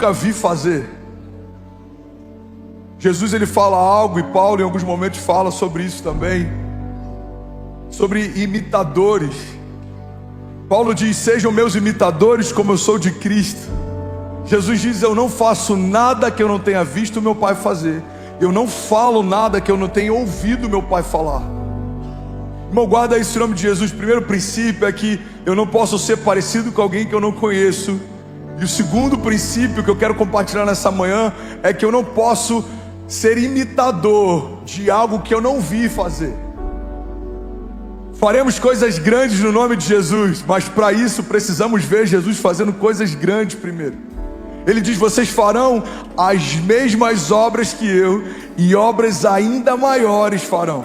nunca vi fazer. Jesus ele fala algo, e Paulo em alguns momentos fala sobre isso também, sobre imitadores. Paulo diz: sejam meus imitadores como eu sou de Cristo. Jesus diz: eu não faço nada que eu não tenha visto meu Pai fazer. Eu não falo nada que eu não tenha ouvido meu Pai falar. Irmão, guarda isso em nome de Jesus. O primeiro princípio é que eu não posso ser parecido com alguém que eu não conheço. E o segundo princípio que eu quero compartilhar nessa manhã é que eu não posso ser imitador de algo que eu não vi fazer. Faremos coisas grandes no nome de Jesus, mas para isso precisamos ver Jesus fazendo coisas grandes primeiro. Ele diz: vocês farão as mesmas obras que eu, e obras ainda maiores farão.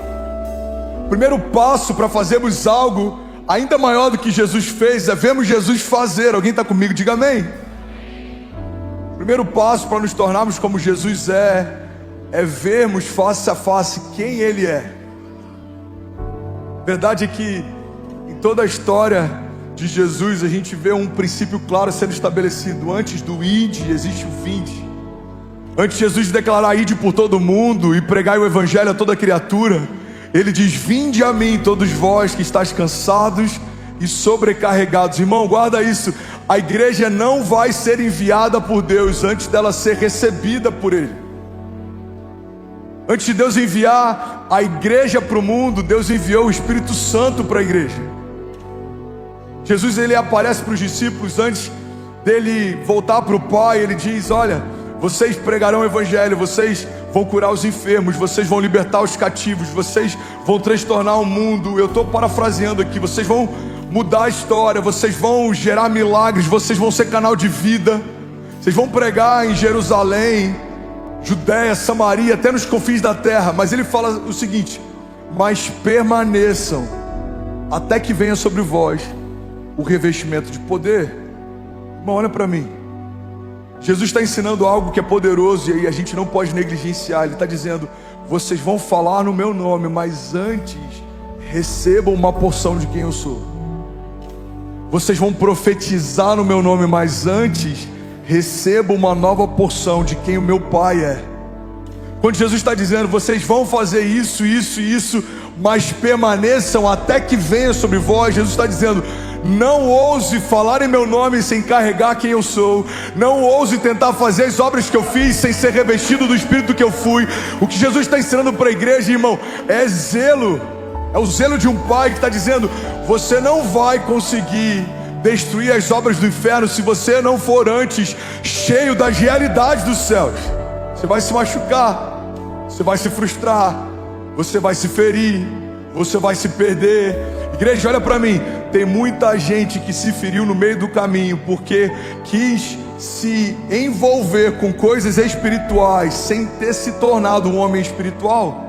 O primeiro passo para fazermos algo ainda maior do que Jesus fez é vermos Jesus fazer. Alguém está comigo? Diga amém. O primeiro passo para nos tornarmos como Jesus é vermos face a face quem Ele é. A verdade é que em toda a história de Jesus a gente vê um princípio claro sendo estabelecido. Antes do ide, existe o vinde. Antes de Jesus declarar ide por todo mundo e pregar o evangelho a toda criatura, Ele diz: vinde a mim todos vós que estáis cansados e sobrecarregados. Irmão, guarda isso. A igreja não vai ser enviada por Deus antes dela ser recebida por Ele. Antes de Deus enviar a igreja para o mundo, Deus enviou o Espírito Santo para a igreja. Jesus ele aparece para os discípulos antes dele voltar para o Pai. Ele diz: olha, vocês pregarão o evangelho, vocês vão curar os enfermos, vocês vão libertar os cativos, vocês vão transtornar o mundo. Eu estou parafraseando aqui. Vocês vão mudar a história, vocês vão gerar milagres, vocês vão ser canal de vida. Vocês vão pregar em Jerusalém, Judéia, Samaria, até nos confins da terra. Mas ele fala o seguinte: mas permaneçam até que venha sobre vós o revestimento de poder. Irmão, olha para mim. Jesus está ensinando algo que é poderoso, e aí a gente não pode negligenciar. Ele está dizendo: vocês vão falar no meu nome, mas antes recebam uma porção de quem eu sou. Vocês vão profetizar no meu nome, mas antes recebam uma nova porção de quem o meu Pai é. Quando Jesus está dizendo: vocês vão fazer isso, isso e isso, mas permaneçam até que venha sobre vós, Jesus está dizendo: não ouse falar em meu nome sem carregar quem eu sou. Não ouse tentar fazer as obras que eu fiz sem ser revestido do Espírito que eu fui. O que Jesus está ensinando para a igreja, irmão, é zelo. É o zelo de um pai que está dizendo: você não vai conseguir destruir as obras do inferno se você não for antes cheio das realidades dos céus. Você vai se machucar, você vai se frustrar, você vai se ferir, você vai se perder. Igreja, olha para mim. Tem muita gente que se feriu no meio do caminho porque quis se envolver com coisas espirituais sem ter se tornado um homem espiritual.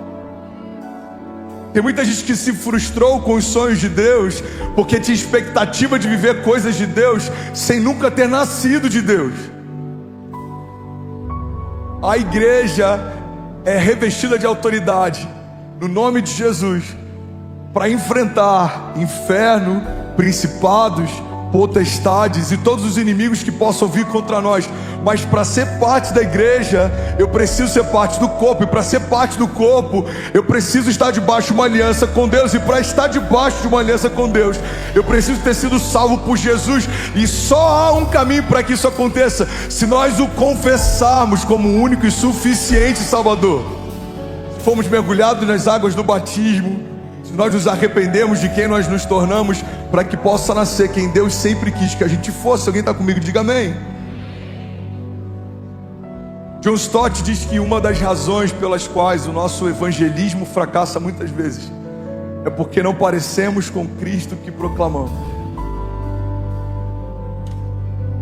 Tem muita gente que se frustrou com os sonhos de Deus porque tinha expectativa de viver coisas de Deus sem nunca ter nascido de Deus. A igreja é revestida de autoridade no nome de Jesus para enfrentar inferno, principados, potestades e todos os inimigos que possam vir contra nós. Mas para ser parte da igreja, eu preciso ser parte do corpo. E para ser parte do corpo, eu preciso estar debaixo de uma aliança com Deus. E para estar debaixo de uma aliança com Deus, eu preciso ter sido salvo por Jesus. E só há um caminho para que isso aconteça: se nós o confessarmos como o único e suficiente Salvador. Se formos mergulhados nas águas do batismo, se nós nos arrependemos de quem nós nos tornamos, para que possa nascer quem Deus sempre quis que a gente fosse. Alguém está comigo? Diga amém. John Stott diz que uma das razões pelas quais o nosso evangelismo fracassa muitas vezes é porque não parecemos com Cristo que proclamamos.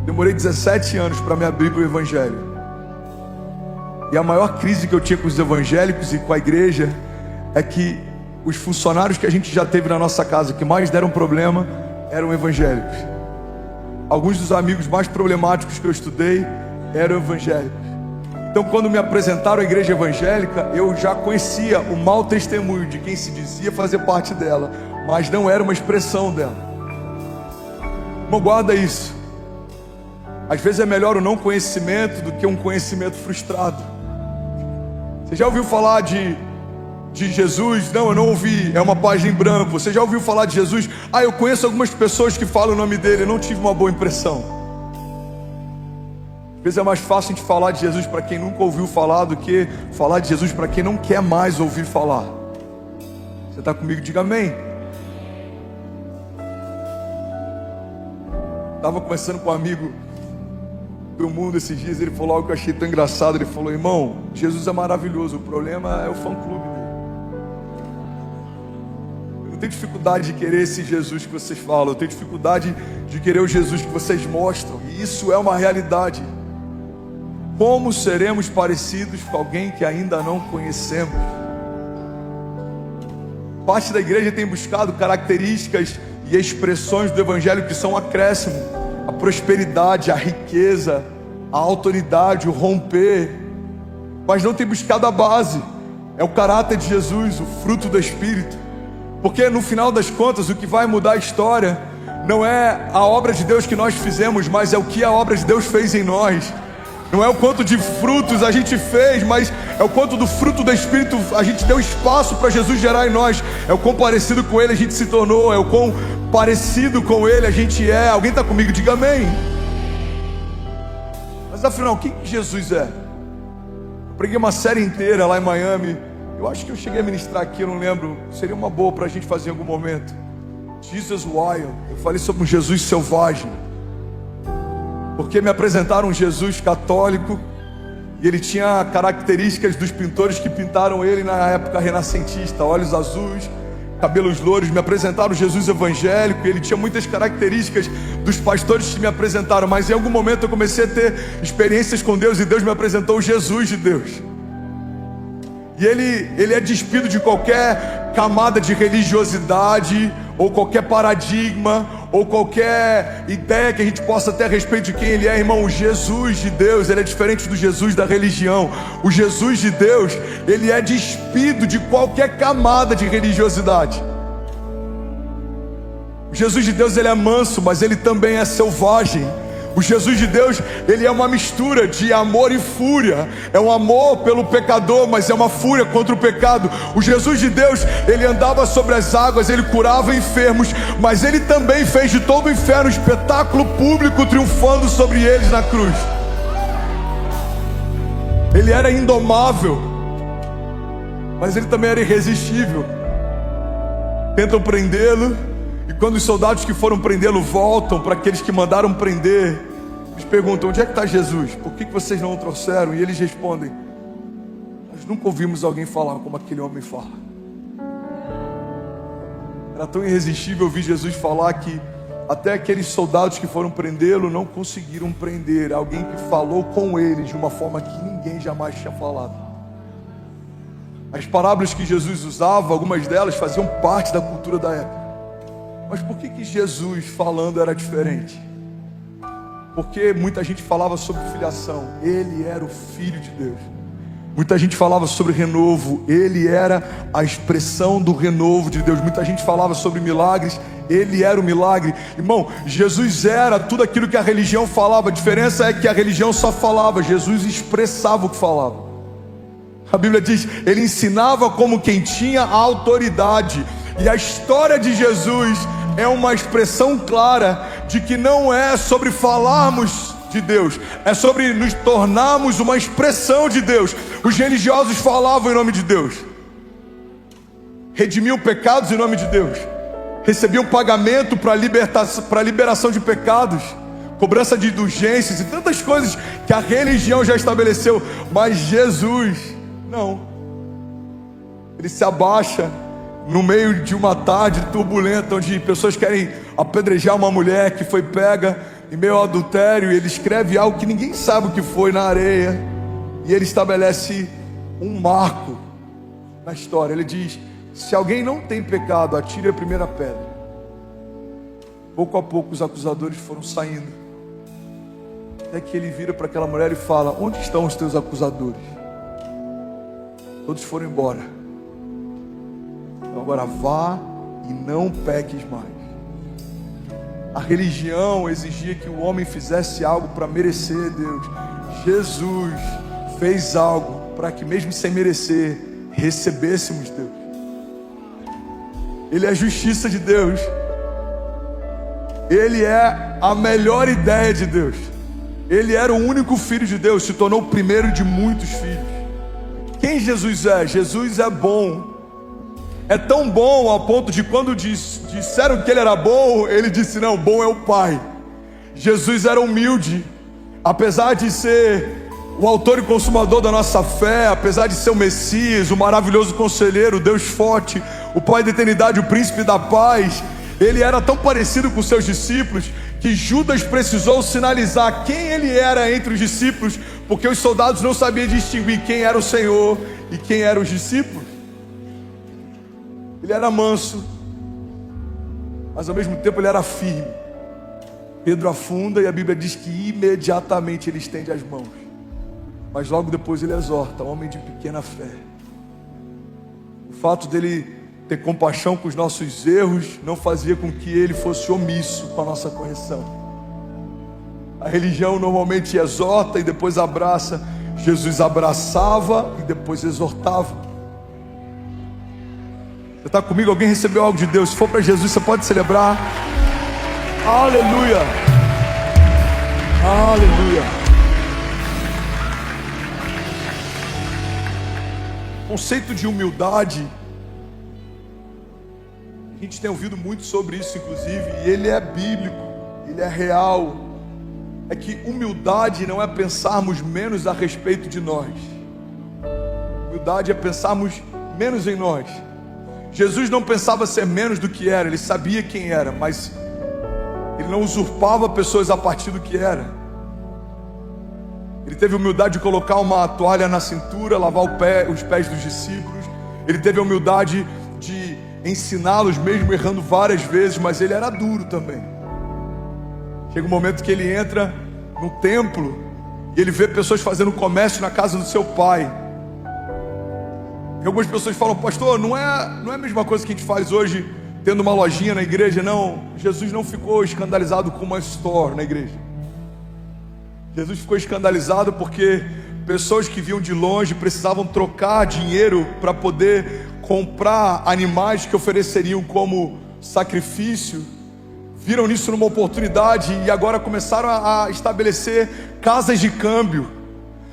Demorei 17 anos para me abrir para o evangelho, e a maior crise que eu tinha com os evangélicos e com a igreja é que os funcionários que a gente já teve na nossa casa que mais deram problema eram evangélicos. Alguns dos amigos mais problemáticos que eu estudei eram evangélicos. Então, quando me apresentaram à igreja evangélica, eu já conhecia o mau testemunho de quem se dizia fazer parte dela, mas não era uma expressão dela. Irmão, guarda isso. Às vezes é melhor o não conhecimento do que um conhecimento frustrado. Você já ouviu falar de Jesus? Não, eu não ouvi, é uma página em branco. Você já ouviu falar de Jesus? Eu conheço algumas pessoas que falam o nome dele, eu não tive uma boa impressão. Às vezes é mais fácil a gente falar de Jesus para quem nunca ouviu falar do que falar de Jesus para quem não quer mais ouvir falar. Você está comigo? Diga amém. Estava conversando com um amigo do mundo esses dias, ele falou algo que eu achei tão engraçado. Ele falou: irmão, Jesus é maravilhoso, o problema é o fã-clube dele. Eu não tenho dificuldade de querer esse Jesus que vocês falam, eu tenho dificuldade de querer o Jesus que vocês mostram, e isso é uma realidade. Como seremos parecidos com alguém que ainda não conhecemos? Parte da igreja tem buscado características e expressões do evangelho que são um acréscimo: a prosperidade, a riqueza, a autoridade, o romper, mas não tem buscado a base, é o caráter de Jesus, o fruto do Espírito. Porque no final das contas, o que vai mudar a história não é a obra de Deus que nós fizemos, mas é o que a obra de Deus fez em nós. Não é o quanto de frutos a gente fez, mas é o quanto do fruto do Espírito a gente deu espaço para Jesus gerar em nós. É o quão parecido com Ele a gente se tornou, é o quão parecido com Ele a gente é. Alguém está comigo? Diga amém. Mas afinal, quem que Jesus é? Eu preguei uma série inteira lá em Miami. Eu acho que eu cheguei a ministrar aqui, eu não lembro. Seria uma boa para a gente fazer em algum momento. Jesus Wild. Eu falei sobre um Jesus selvagem, porque me apresentaram um Jesus católico e ele tinha características dos pintores que pintaram ele na época renascentista: olhos azuis, cabelos louros. Me apresentaram Jesus evangélico e ele tinha muitas características dos pastores que me apresentaram. Mas em algum momento eu comecei a ter experiências com Deus e Deus me apresentou o Jesus de Deus. E ele é despido de qualquer camada de religiosidade, ou qualquer paradigma, ou qualquer ideia que a gente possa ter a respeito de quem Ele é, irmão. O Jesus de Deus, Ele é diferente do Jesus da religião. O Jesus de Deus, Ele é despido de qualquer camada de religiosidade. O Jesus de Deus, Ele é manso, mas Ele também é selvagem. O Jesus de Deus, Ele é uma mistura de amor e fúria. É um amor pelo pecador, mas é uma fúria contra o pecado. O Jesus de Deus, Ele andava sobre as águas, Ele curava enfermos, mas Ele também fez de todo o inferno um espetáculo público, triunfando sobre eles na cruz. Ele era indomável, mas Ele também era irresistível. Tentam prendê-lo, e quando os soldados que foram prendê-lo voltam para aqueles que mandaram prender, eles perguntam: onde é que está Jesus? Por que vocês não o trouxeram? E eles respondem: nós nunca ouvimos alguém falar como aquele homem fala. Era tão irresistível ouvir Jesus falar que até aqueles soldados que foram prendê-lo não conseguiram prender alguém que falou com eles de uma forma que ninguém jamais tinha falado. As parábolas que Jesus usava, algumas delas faziam parte da cultura da época. Mas por que Jesus falando era diferente? Porque muita gente falava sobre filiação, Ele era o Filho de Deus. Muita gente falava sobre renovo, Ele era a expressão do renovo de Deus. Muita gente falava sobre milagres, Ele era o milagre. Irmão, Jesus era tudo aquilo que a religião falava. A diferença é que a religião só falava, Jesus expressava o que falava. A Bíblia diz, Ele ensinava como quem tinha autoridade. E a história de Jesus é uma expressão clara de que não é sobre falarmos de Deus, é sobre nos tornarmos uma expressão de Deus. Os religiosos falavam em nome de Deus, redimiam pecados em nome de Deus, recebiam pagamento para liberação de pecados, cobrança de indulgências e tantas coisas que a religião já estabeleceu. Mas Jesus, não. Ele se abaixa no meio de uma tarde turbulenta, onde pessoas querem apedrejar uma mulher que foi pega em meio ao adultério, e ele escreve algo que ninguém sabe o que foi na areia, e ele estabelece um marco na história. Ele diz: se alguém não tem pecado, atire a primeira pedra. Pouco a pouco os acusadores foram saindo, até que ele vira para aquela mulher e fala: onde estão os teus acusadores? Todos foram embora. Então agora vá e não peques mais. A religião exigia que o homem fizesse algo para merecer Deus. Jesus fez algo para que, mesmo sem merecer, recebêssemos Deus. Ele é a justiça de Deus. Ele é a melhor ideia de Deus. Ele era o único filho de Deus, se tornou o primeiro de muitos filhos. Quem Jesus é? Jesus é bom. É tão bom ao ponto de quando disseram que ele era bom, ele disse: não, bom é o Pai. Jesus era humilde, apesar de ser o autor e consumador da nossa fé, apesar de ser o Messias, o maravilhoso conselheiro, o Deus forte, o Pai da eternidade, o príncipe da paz. Ele era tão parecido com seus discípulos que Judas precisou sinalizar quem ele era entre os discípulos, porque os soldados não sabiam distinguir quem era o Senhor e quem eram os discípulos. Ele era manso, mas ao mesmo tempo ele era firme. Pedro afunda e a Bíblia diz que imediatamente ele estende as mãos, mas logo depois ele exorta: homem de pequena fé. O fato dele ter compaixão com os nossos erros não fazia com que ele fosse omisso com a nossa correção. A religião normalmente exorta e depois abraça. Jesus abraçava e depois exortava. Você está comigo? Alguém recebeu algo de Deus? Se for para Jesus, você pode celebrar. Aleluia! Aleluia! Conceito de humildade, a gente tem ouvido muito sobre isso, inclusive, e ele é bíblico, ele é real. É que humildade não é pensarmos menos a respeito de nós. Humildade é pensarmos menos em nós. Jesus não pensava ser menos do que era, ele sabia quem era, mas ele não usurpava pessoas a partir do que era. Ele teve a humildade de colocar uma toalha na cintura, lavar os pés dos discípulos. Ele teve a humildade de ensiná-los mesmo errando várias vezes, mas ele era duro também. Chega um momento que ele entra no templo e ele vê pessoas fazendo comércio na casa do seu pai. E algumas pessoas falam: pastor, não é a mesma coisa que a gente faz hoje, tendo uma lojinha na igreja. Não, Jesus não ficou escandalizado com uma store na igreja. Jesus ficou escandalizado porque pessoas que vinham de longe precisavam trocar dinheiro para poder comprar animais que ofereceriam como sacrifício. Viram nisso numa oportunidade e agora começaram a estabelecer casas de câmbio.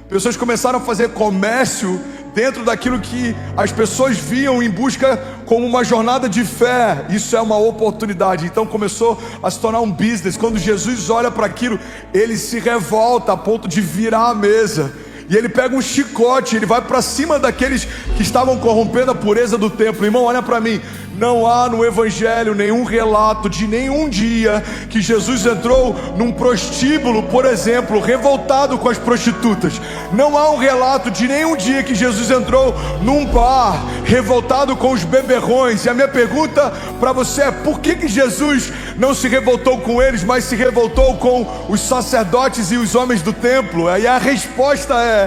Pessoas começaram a fazer comércio dentro daquilo que as pessoas viam em busca como uma jornada de fé. Isso é uma oportunidade. Então começou a se tornar um business. Quando Jesus olha para aquilo, ele se revolta a ponto de virar a mesa. E ele pega um chicote, ele vai para cima daqueles que estavam corrompendo a pureza do templo. Irmão, olha para mim. Não há no Evangelho nenhum relato de nenhum dia que Jesus entrou num prostíbulo, por exemplo, revoltado com as prostitutas. Não há um relato de nenhum dia que Jesus entrou num bar revoltado com os beberrões. E a minha pergunta para você é: por que Jesus não se revoltou com eles, mas se revoltou com os sacerdotes e os homens do templo? E a resposta é: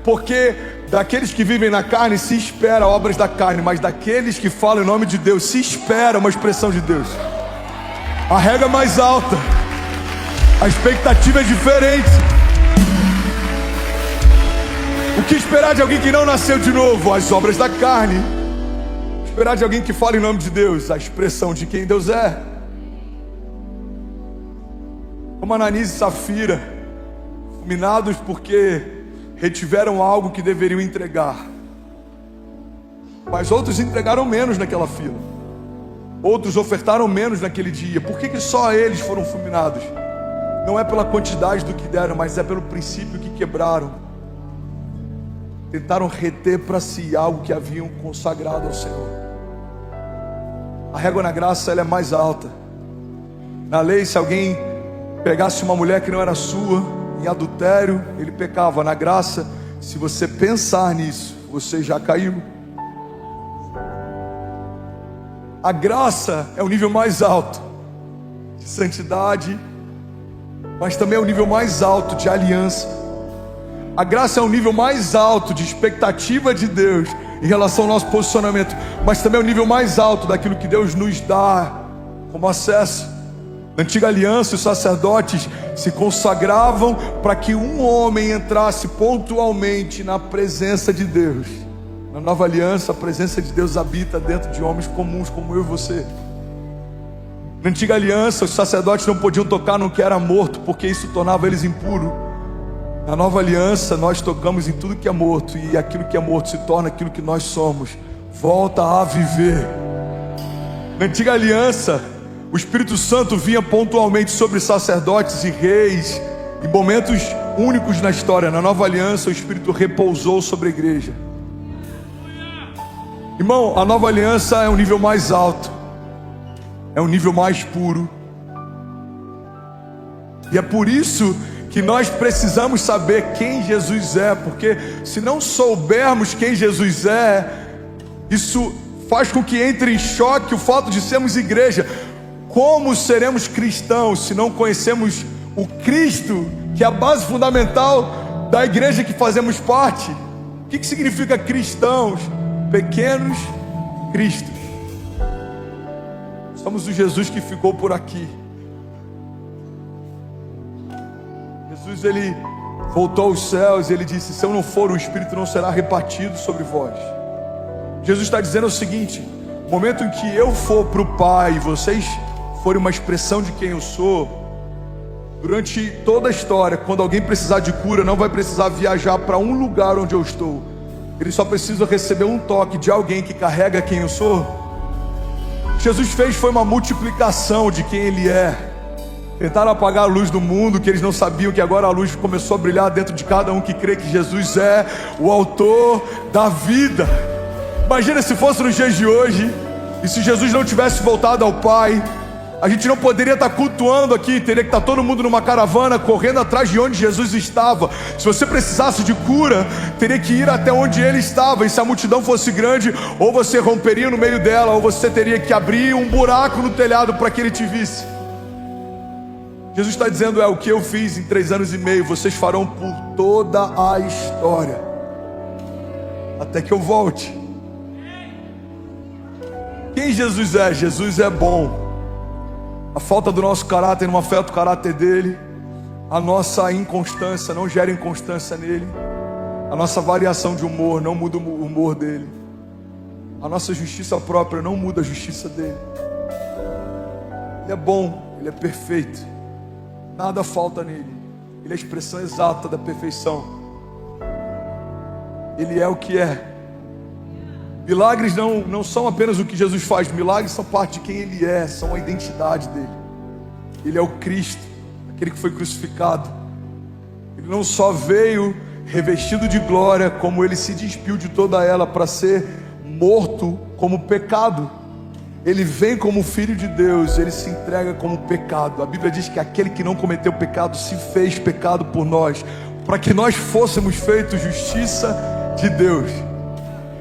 porque daqueles que vivem na carne se espera obras da carne, mas daqueles que falam em nome de Deus se espera uma expressão de Deus. A regra é mais alta, a expectativa é diferente. O que esperar de alguém que não nasceu de novo? As obras da carne. Esperar de alguém que fala em nome de Deus? A expressão de quem Deus é. Como Ananias e Safira, fulminados porque retiveram algo que deveriam entregar, mas outros entregaram menos naquela fila, outros ofertaram menos naquele dia. Por que só eles foram fulminados? Não é pela quantidade do que deram, mas é pelo princípio que quebraram. Tentaram reter para si algo que haviam consagrado ao Senhor. A régua na graça, ela é mais alta. Na lei, se alguém pegasse uma mulher que não era sua em adultério, ele pecava. Na graça, se você pensar nisso, você já caiu. A graça é o nível mais alto de santidade, mas também é o nível mais alto de aliança. A graça é o nível mais alto de expectativa de Deus em relação ao nosso posicionamento, mas também é o nível mais alto daquilo que Deus nos dá como acesso. Na antiga aliança, os sacerdotes se consagravam para que um homem entrasse pontualmente na presença de Deus. Na nova aliança, a presença de Deus habita dentro de homens comuns como eu e você. Na antiga aliança, os sacerdotes não podiam tocar no que era morto, porque isso tornava eles impuros. Na nova aliança, nós tocamos em tudo que é morto, e aquilo que é morto se torna aquilo que nós somos, volta a viver. Na antiga aliança, o Espírito Santo vinha pontualmente sobre sacerdotes e reis, em momentos únicos na história. Na nova aliança, o Espírito repousou sobre a igreja. Irmão, a nova aliança é um nível mais alto, é um nível mais puro, e é por isso que nós precisamos saber quem Jesus é, porque se não soubermos quem Jesus é, isso faz com que entre em choque o fato de sermos igreja. Como seremos cristãos se não conhecemos o Cristo, que é a base fundamental da igreja que fazemos parte? O que significa cristãos? Pequenos Cristos. Somos o Jesus que ficou por aqui. Jesus, ele voltou aos céus e ele disse: se eu não for, o Espírito não será repartido sobre vós. Jesus está dizendo o seguinte: no momento em que eu for para o Pai e vocês forem uma expressão de quem eu sou, durante toda a história, quando alguém precisar de cura, não vai precisar viajar para um lugar onde eu estou. Ele só precisa receber um toque de alguém que carrega quem eu sou. O que Jesus fez foi uma multiplicação de quem Ele é. Tentaram apagar a luz do mundo, que eles não sabiam que agora a luz começou a brilhar dentro de cada um que crê que Jesus é o autor da vida. Imagina se fosse nos dias de hoje, e se Jesus não tivesse voltado ao Pai, a gente não poderia estar cultuando aqui, teria que estar todo mundo numa caravana, correndo atrás de onde Jesus estava. Se você precisasse de cura, teria que ir até onde Ele estava, e se a multidão fosse grande, ou você romperia no meio dela, ou você teria que abrir um buraco no telhado para que Ele te visse. Jesus está dizendo: o que eu fiz em 3 anos e meio, vocês farão por toda a história, até que eu volte. Quem Jesus é? Jesus é bom. A falta do nosso caráter não afeta o caráter dele. A nossa inconstância não gera inconstância nele. A nossa variação de humor não muda o humor dele. A nossa justiça própria não muda a justiça dele. Ele é bom, ele é perfeito. Nada falta nele. Ele é a expressão exata da perfeição. Ele é o que é. Milagres não são apenas o que Jesus faz. Milagres são parte de quem Ele é, são a identidade dele. Ele é o Cristo, aquele que foi crucificado. Ele não só veio revestido de glória, como Ele se despiu de toda ela para ser morto como pecado. Ele vem como Filho de Deus, Ele se entrega como pecado. A Bíblia diz que aquele que não cometeu pecado se fez pecado por nós, para que nós fôssemos feitos justiça de Deus.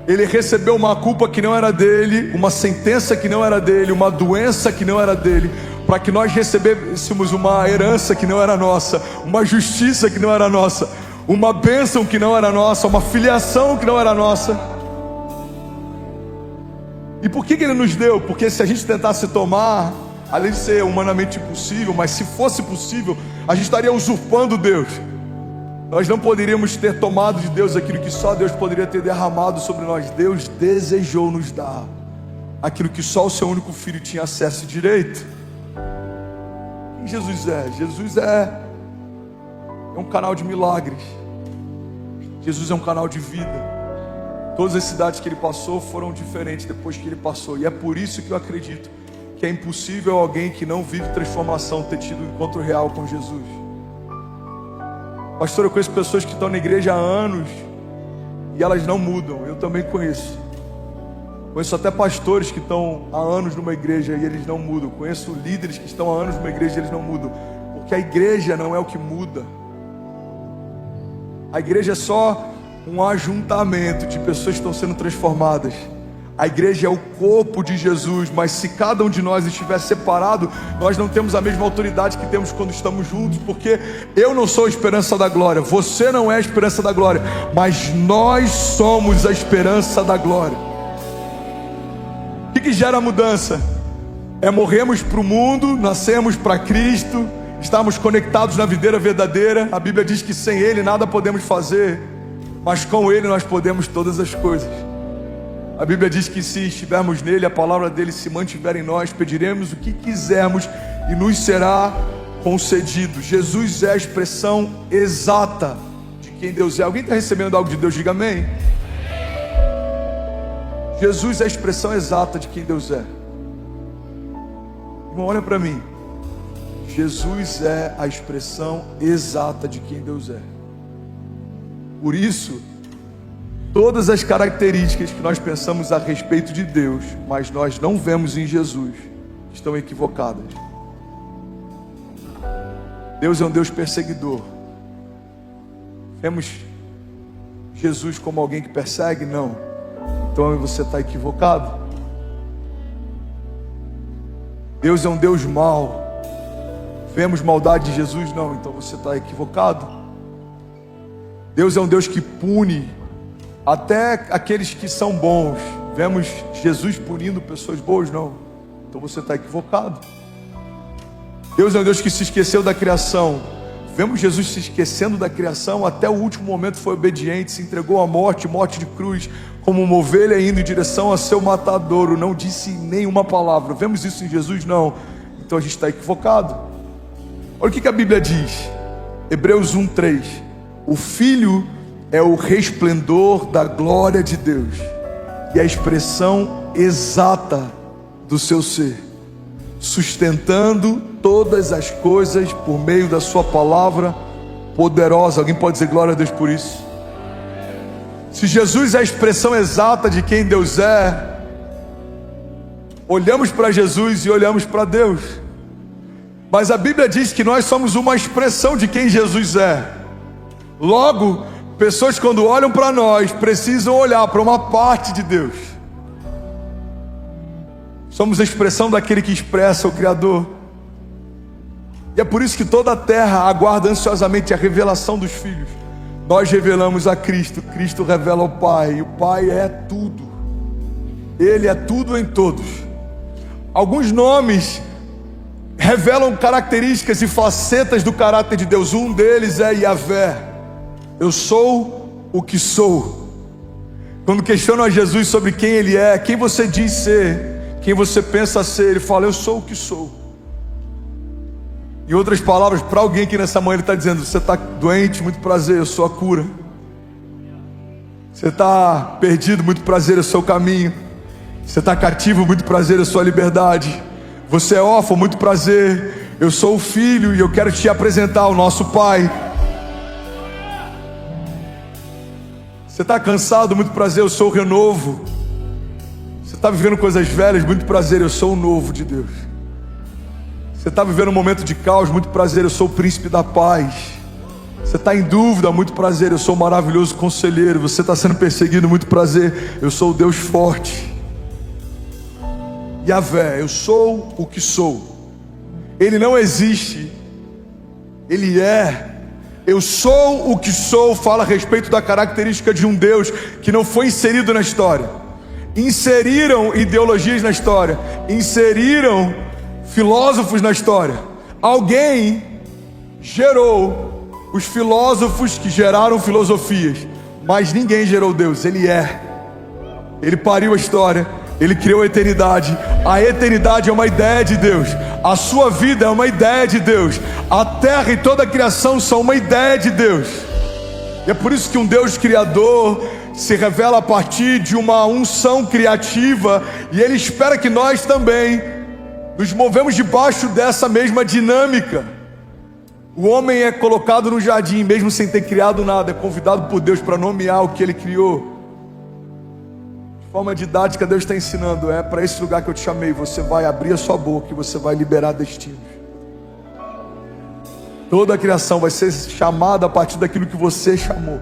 Ele recebeu uma culpa que não era dele, uma sentença que não era dele, uma doença que não era dele, para que nós recebêssemos uma herança que não era nossa, uma justiça que não era nossa, uma bênção que não era nossa, uma filiação que não era nossa. E por que Ele nos deu? Porque se a gente tentasse tomar, além de ser humanamente impossível, mas se fosse possível, a gente estaria usurpando Deus. Nós não poderíamos ter tomado de Deus aquilo que só Deus poderia ter derramado sobre nós. Deus desejou nos dar aquilo que só o seu único Filho tinha acesso e direito. Quem Jesus é? Jesus é um canal de milagres. Jesus é um canal de vida. Todas as cidades que Ele passou foram diferentes depois que Ele passou. E é por isso que eu acredito que é impossível alguém que não vive transformação ter tido um encontro real com Jesus. Pastor, eu conheço pessoas que estão na igreja há anos e elas não mudam. Eu também conheço. Conheço até pastores que estão há anos numa igreja e eles não mudam. Conheço líderes que estão há anos numa igreja e eles não mudam. Porque a igreja não é o que muda. A igreja é só um ajuntamento de pessoas que estão sendo transformadas. A igreja é o corpo de Jesus, mas se cada um de nós estiver separado, nós não temos a mesma autoridade que temos quando estamos juntos, porque eu não sou a esperança da glória, você não é a esperança da glória, mas nós somos a esperança da glória. O que gera mudança? É morremos para o mundo, nascemos para Cristo, estamos conectados na videira verdadeira. A Bíblia diz que sem Ele nada podemos fazer, mas com Ele nós podemos todas as coisas. A Bíblia diz que se estivermos nele, a palavra dele se mantiver em nós, pediremos o que quisermos e nos será concedido. Jesus é a expressão exata de quem Deus é. Alguém está recebendo algo de Deus? Diga amém. Jesus é a expressão exata de quem Deus é. Irmão, olha para mim. Jesus é a expressão exata de quem Deus é. Por isso, todas as características que nós pensamos a respeito de Deus, mas nós não vemos em Jesus, estão equivocadas. Deus é um Deus perseguidor. Vemos Jesus como alguém que persegue? Não. Então você está equivocado. Deus é um Deus mau. Vemos maldade de Jesus? Não. Então você está equivocado. Deus é um Deus que pune até aqueles que são bons. Vemos Jesus punindo pessoas boas? Não. Então você está equivocado. Deus é um Deus que se esqueceu da criação. Vemos Jesus se esquecendo da criação. Até o último momento foi obediente, se entregou à morte, morte de cruz, como uma ovelha indo em direção a seu matadouro. Não disse nenhuma palavra. Vemos isso em Jesus? Não. Então a gente está equivocado. Olha o que a Bíblia diz. Hebreus 1:3. O Filho é o resplendor da glória de Deus e a expressão exata do seu ser, sustentando todas as coisas por meio da sua palavra poderosa. Alguém pode dizer glória a Deus por isso? Se Jesus é a expressão exata de quem Deus é, olhamos para Jesus e olhamos para Deus. Mas a Bíblia diz que nós somos uma expressão de quem Jesus é. Logo, pessoas quando olham para nós, precisam olhar para uma parte de Deus. Somos a expressão daquele que expressa o Criador. E é por isso que toda a terra aguarda ansiosamente a revelação dos filhos. Nós revelamos a Cristo, Cristo revela ao Pai, e o Pai é tudo. Ele é tudo em todos. Alguns nomes revelam características e facetas do caráter de Deus. Um deles é Yahvé. Eu sou o que sou. Quando questionam a Jesus sobre quem Ele é, quem você diz ser, quem você pensa ser, Ele fala, eu sou o que sou. Em outras palavras, para alguém que nessa manhã Ele está dizendo, você está doente, muito prazer, eu sou a cura. Você está perdido, muito prazer, eu sou o caminho. Você está cativo, muito prazer, eu sou a liberdade. Você é órfão, muito prazer, eu sou o Filho e eu quero te apresentar o nosso Pai. Você está cansado, muito prazer, eu sou o renovo. Você está vivendo coisas velhas, muito prazer, eu sou o novo de Deus. Você está vivendo um momento de caos, muito prazer, eu sou o príncipe da paz. Você está em dúvida, muito prazer, eu sou o maravilhoso conselheiro. Você está sendo perseguido, muito prazer, eu sou o Deus forte. Yahvé, eu sou o que sou. Ele não existe, Ele é. Eu sou o que sou, fala a respeito da característica de um Deus que não foi inserido na história. Inseriram ideologias na história, inseriram filósofos na história. Alguém gerou os filósofos que geraram filosofias, mas ninguém gerou Deus. Ele é. Ele pariu a história, Ele criou a eternidade. A eternidade é uma ideia de Deus. A sua vida é uma ideia de Deus. A terra e toda a criação são uma ideia de Deus. E é por isso que um Deus criador se revela a partir de uma unção criativa. E Ele espera que nós também nos movemos debaixo dessa mesma dinâmica. O homem é colocado no jardim, mesmo sem ter criado nada. É convidado por Deus para nomear o que Ele criou. De forma didática, Deus está ensinando, é para esse lugar que eu te chamei. Você vai abrir a sua boca e você vai liberar destinos. Toda a criação vai ser chamada a partir daquilo que você chamou.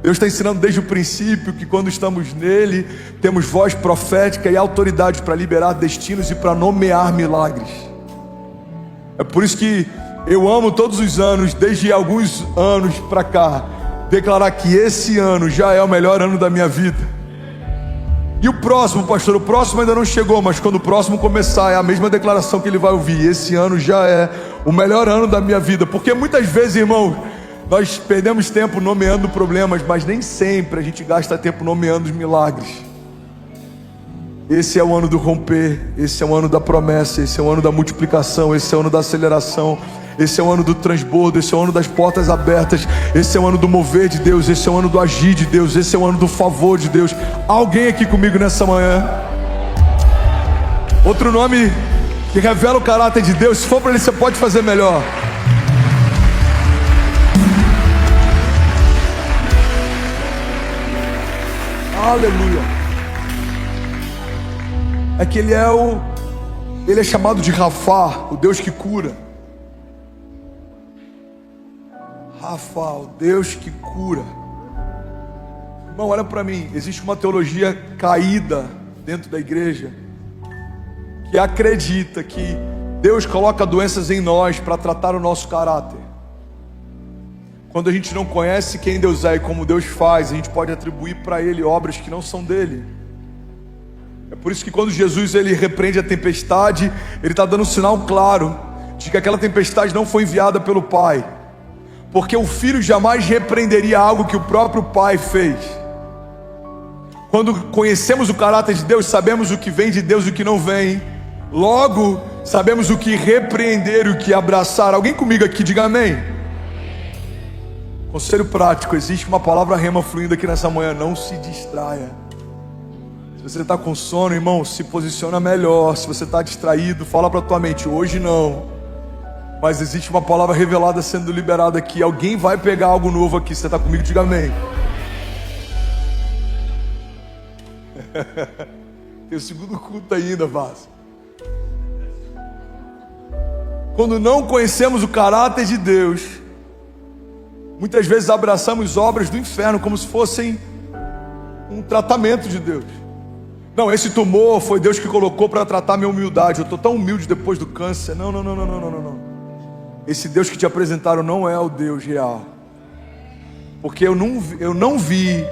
Deus está ensinando desde o princípio que quando estamos nele, temos voz profética e autoridade para liberar destinos e para nomear milagres. É por isso que eu amo todos os anos, desde alguns anos para cá, declarar que esse ano já é o melhor ano da minha vida. E o próximo, pastor? O próximo ainda não chegou, mas quando o próximo começar, é a mesma declaração que ele vai ouvir. Esse ano já é o melhor ano da minha vida. Porque muitas vezes, irmão, nós perdemos tempo nomeando problemas, mas nem sempre a gente gasta tempo nomeando os milagres. Esse é o ano do romper, esse é o ano da promessa, esse é o ano da multiplicação, esse é o ano da aceleração, esse é o ano do transbordo, esse é o ano das portas abertas, esse é o ano do mover de Deus, esse é o ano do agir de Deus, esse é o ano do favor de Deus. Alguém aqui comigo nessa manhã? Outro nome que revela o caráter de Deus, se for para ele, você pode fazer melhor. Aleluia. É que ele é chamado de Rafá, o Deus que cura. Rafá, o Deus que cura. Irmão, olha para mim, existe uma teologia caída dentro da igreja que acredita que Deus coloca doenças em nós para tratar o nosso caráter. Quando a gente não conhece quem Deus é e como Deus faz, a gente pode atribuir para Ele obras que não são dele. É por isso que quando Jesus ele repreende a tempestade, ele está dando um sinal claro de que aquela tempestade não foi enviada pelo Pai, porque o Filho jamais repreenderia algo que o próprio Pai fez. Quando conhecemos o caráter de Deus, sabemos o que vem de Deus e o que não vem. Logo, sabemos o que repreender e o que abraçar. Alguém comigo aqui, diga amém. Conselho prático, existe uma palavra rema fluindo aqui nessa manhã: não se distraia. Se você está com sono, irmão, se posiciona melhor. Se você está distraído, fala para a tua mente: hoje não. Mas existe uma palavra revelada sendo liberada aqui. Alguém vai pegar algo novo aqui. Você está comigo? Diga amém. Tem o segundo culto ainda, Vaz. Quando não conhecemos o caráter de Deus, muitas vezes abraçamos obras do inferno como se fossem um tratamento de Deus. Não, esse tumor foi Deus que colocou para tratar minha humildade. Eu estou tão humilde depois do câncer. Não. Esse Deus que te apresentaram não é o Deus real. Porque eu não vi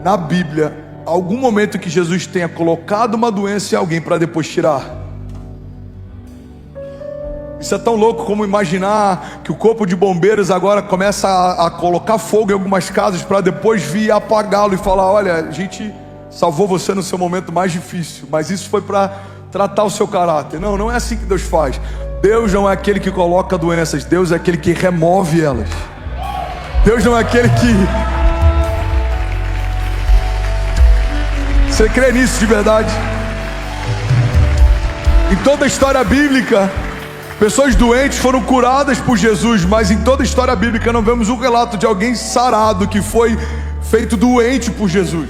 na Bíblia algum momento que Jesus tenha colocado uma doença em alguém para depois tirar. Isso é tão louco como imaginar que o corpo de bombeiros agora começa a colocar fogo em algumas casas para depois vir apagá-lo e falar: olha, a gente salvou você no seu momento mais difícil, mas isso foi para tratar o seu caráter. Não é assim que Deus faz. Deus não é aquele que coloca doenças, Deus é aquele que remove elas. Deus não é aquele que... Você crê nisso de verdade? Em toda a história bíblica, pessoas doentes foram curadas por Jesus, mas em toda a história bíblica não vemos um relato de alguém sarado que foi feito doente por Jesus.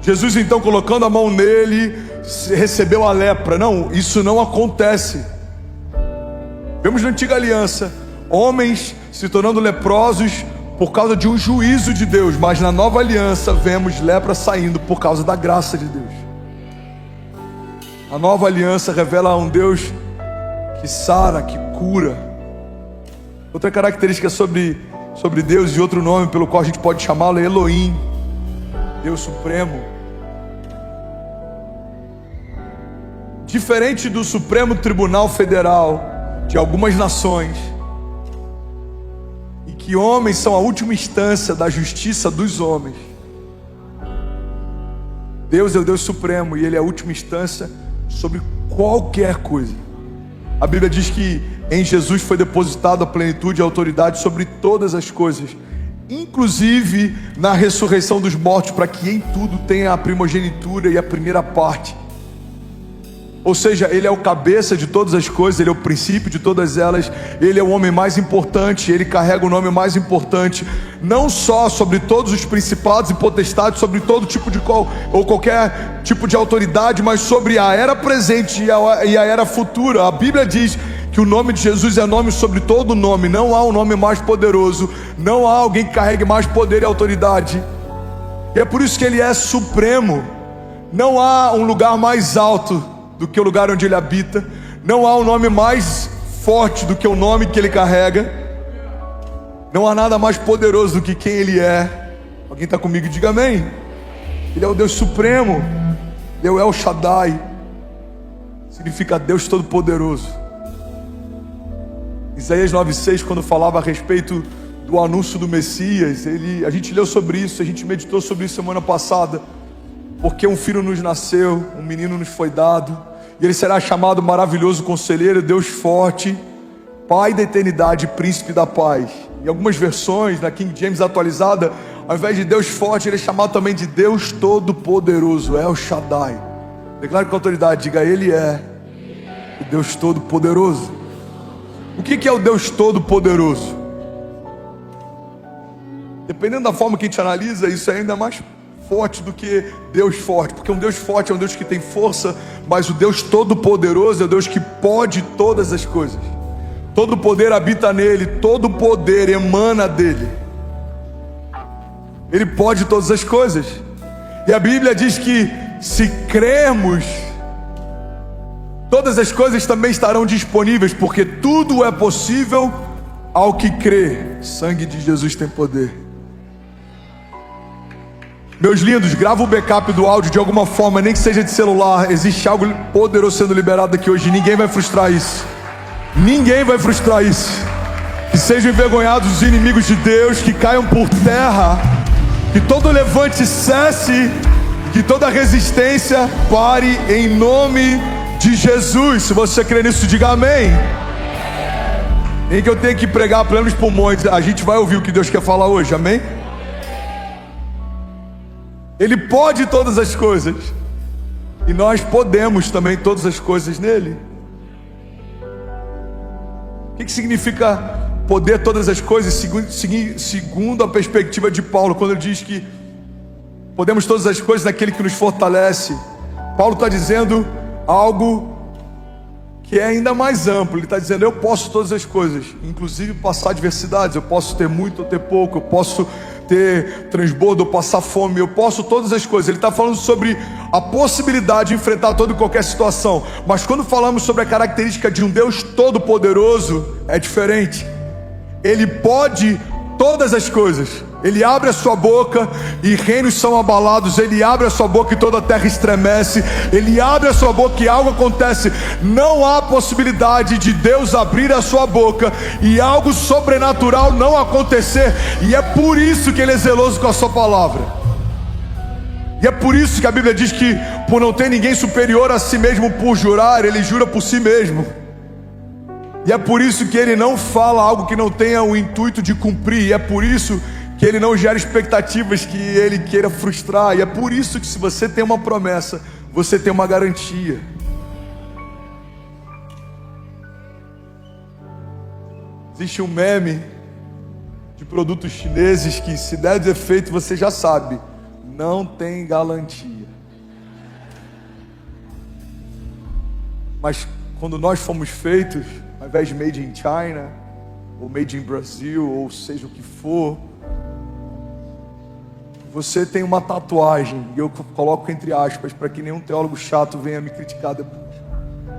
Jesus então, colocando a mão nele, recebeu a lepra. Não, isso não acontece. Vemos na antiga aliança homens se tornando leprosos por causa de um juízo de Deus, mas na nova aliança vemos lepra saindo por causa da graça de Deus. A nova aliança revela um Deus que sara, que cura. Outra característica sobre Deus, e outro nome pelo qual a gente pode chamá-lo, é Elohim, Deus Supremo. Diferente do Supremo Tribunal Federal de algumas nações, em que homens são a última instância da justiça dos homens, Deus é o Deus Supremo e Ele é a última instância sobre qualquer coisa. A Bíblia diz que em Jesus foi depositado a plenitude e a autoridade sobre todas as coisas, inclusive na ressurreição dos mortos, para que em tudo tenha a primogenitura e a primeira parte. Ou seja, Ele é o cabeça de todas as coisas, Ele é o princípio de todas elas, Ele é o homem mais importante, Ele carrega o nome mais importante, não só sobre todos os principados e potestades, sobre todo tipo de ou qualquer tipo de autoridade, mas sobre a era presente e a era futura. A Bíblia diz que o nome de Jesus é nome sobre todo nome. Não há um nome mais poderoso, não há alguém que carregue mais poder e autoridade. E é por isso que Ele é supremo. Não há um lugar mais alto do que o lugar onde Ele habita. Não há um nome mais forte do que o nome que Ele carrega. Não há nada mais poderoso do que quem Ele é. Alguém está comigo? Diga amém. Ele é o Deus supremo. Ele é o El Shaddai. Significa Deus Todo-Poderoso. Isaías 9,6, quando falava a respeito do anúncio do Messias, a gente leu sobre isso, a gente meditou sobre isso semana passada. Porque um filho nos nasceu, um menino nos foi dado, e ele será chamado Maravilhoso Conselheiro, Deus Forte, Pai da Eternidade, Príncipe da Paz. Em algumas versões, na King James atualizada, ao invés de Deus Forte, ele é chamado também de Deus Todo-Poderoso, El Shaddai. Declare com autoridade, diga: Ele é o Deus Todo-Poderoso. O que é o Deus Todo-Poderoso? Dependendo da forma que a gente analisa, isso é ainda mais forte do que Deus forte, porque um Deus forte é um Deus que tem força, mas o Deus Todo-Poderoso é o Deus que pode todas as coisas. Todo poder habita nele, todo poder emana dele. Ele pode todas as coisas. E a Bíblia diz que se crermos, todas as coisas também estarão disponíveis, porque tudo é possível ao que crê. Sangue de Jesus tem poder. Meus lindos, grava o backup do áudio de alguma forma, nem que seja de celular. Existe algo poderoso sendo liberado aqui hoje. Ninguém vai frustrar isso. Ninguém vai frustrar isso. Que sejam envergonhados os inimigos de Deus, que caiam por terra, que todo levante cesse, que toda resistência pare em nome de Jesus. Se você crê nisso, diga amém. Nem que eu tenha que pregar a plenos pulmões, a gente vai ouvir o que Deus quer falar hoje, amém? Ele pode todas as coisas, e nós podemos também todas as coisas nele. O que significa poder todas as coisas, segundo a perspectiva de Paulo, quando ele diz que podemos todas as coisas naquele que nos fortalece? Paulo está dizendo algo que é ainda mais amplo. Ele está dizendo: eu posso todas as coisas, inclusive passar adversidades. Eu posso ter muito ou ter pouco, eu posso ter transbordo ou passar fome, eu posso todas as coisas. Ele está falando sobre a possibilidade de enfrentar toda e qualquer situação. Mas quando falamos sobre a característica de um Deus todo-poderoso, é diferente. Ele pode todas as coisas. Ele abre a sua boca e reinos são abalados. Ele abre a sua boca e toda a terra estremece. Ele abre a sua boca e algo acontece. Não há possibilidade de Deus abrir a sua boca e algo sobrenatural não acontecer. E é por isso que Ele é zeloso com a sua palavra. E é por isso que a Bíblia diz que, por não ter ninguém superior a si mesmo por jurar, Ele jura por si mesmo. E é por isso que Ele não fala algo que não tenha o intuito de cumprir. E é por isso que Ele não gera expectativas que Ele queira frustrar. E é por isso que, se você tem uma promessa, você tem uma garantia. Existe um meme de produtos chineses que, se der defeito, você já sabe: não tem garantia. Mas quando nós fomos feitos, ao invés de made in China, ou made in Brasil, ou seja o que for, você tem uma tatuagem, e eu coloco entre aspas, para que nenhum teólogo chato venha me criticar depois.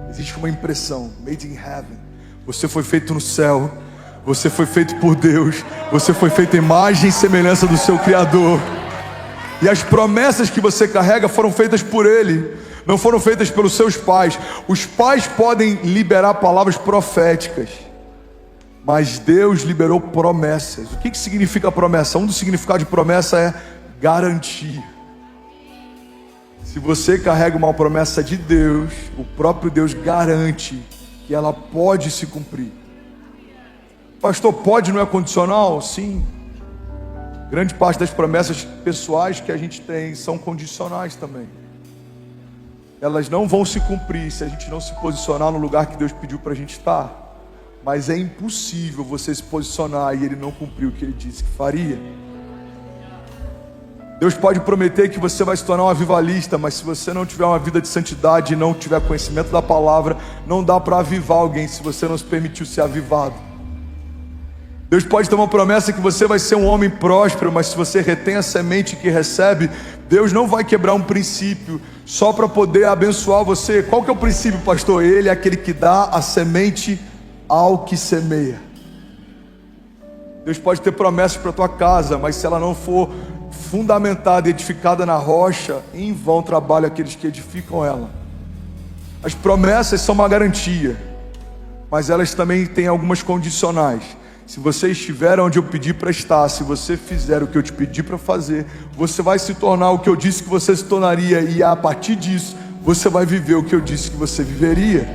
Existe uma impressão, made in heaven. Você foi feito no céu, você foi feito por Deus, você foi feito à imagem e semelhança do seu Criador. E as promessas que você carrega foram feitas por Ele, não foram feitas pelos seus pais. Os pais podem liberar palavras proféticas, mas Deus liberou promessas. O que significa promessa? Um dos significados de promessa é garantia. Se você carrega uma promessa de Deus, o próprio Deus garante que ela pode se cumprir. Pastor, pode, não é condicional? Sim. Grande parte das promessas pessoais que a gente tem são condicionais também. Elas não vão se cumprir se a gente não se posicionar no lugar que Deus pediu para a gente estar. Mas é impossível você se posicionar e Ele não cumprir o que Ele disse que faria. Deus pode prometer que você vai se tornar um avivalista, mas se você não tiver uma vida de santidade e não tiver conhecimento da palavra, não dá para avivar alguém se você não se permitiu ser avivado. Deus pode ter uma promessa que você vai ser um homem próspero, mas se você retém a semente que recebe, Deus não vai quebrar um princípio só para poder abençoar você. Qual que é o princípio, pastor? Ele é aquele que dá a semente ao que semeia. Deus pode ter promessas para a tua casa, mas se ela não for fundamentada e edificada na rocha, em vão trabalham aqueles que edificam ela. As promessas são uma garantia, mas elas também têm algumas condicionais. Se você estiver onde eu pedi para estar, se você fizer o que eu te pedi para fazer, você vai se tornar o que eu disse que você se tornaria, e a partir disso, você vai viver o que eu disse que você viveria.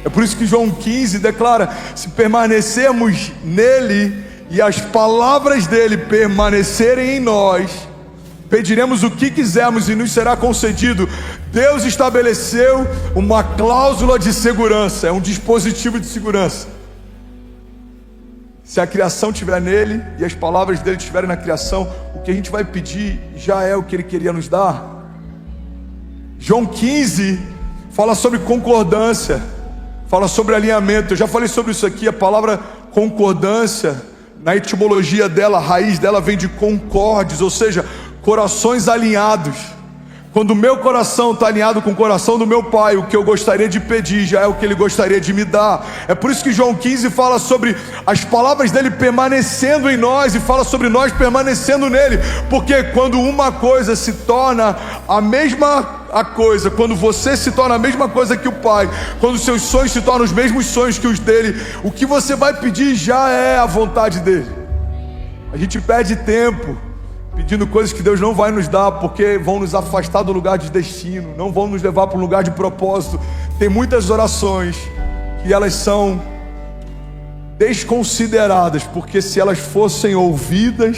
É por isso que João 15 declara: se permanecermos nele e as palavras dele permanecerem em nós, pediremos o que quisermos e nos será concedido. Deus estabeleceu uma cláusula de segurança, é um dispositivo de segurança. Se a criação estiver nele e as palavras dele estiverem na criação, o que a gente vai pedir já é o que ele queria nos dar. João 15 fala sobre concordância, fala sobre alinhamento. Eu já falei sobre isso aqui. A palavra concordância, na etimologia dela, a raiz dela vem de concordes, ou seja, corações alinhados. Quando o meu coração está alinhado com o coração do meu Pai, o que eu gostaria de pedir já é o que Ele gostaria de me dar. É por isso que João 15 fala sobre as palavras dele permanecendo em nós, e fala sobre nós permanecendo nele. Porque quando uma coisa se torna a mesma coisa, quando você se torna a mesma coisa que o Pai, quando os seus sonhos se tornam os mesmos sonhos que os dele, o que você vai pedir já é a vontade dele. A gente perde tempo pedindo coisas que Deus não vai nos dar, porque vão nos afastar do lugar de destino, não vão nos levar para um lugar de propósito. Tem muitas orações que elas são desconsideradas, porque se elas fossem ouvidas,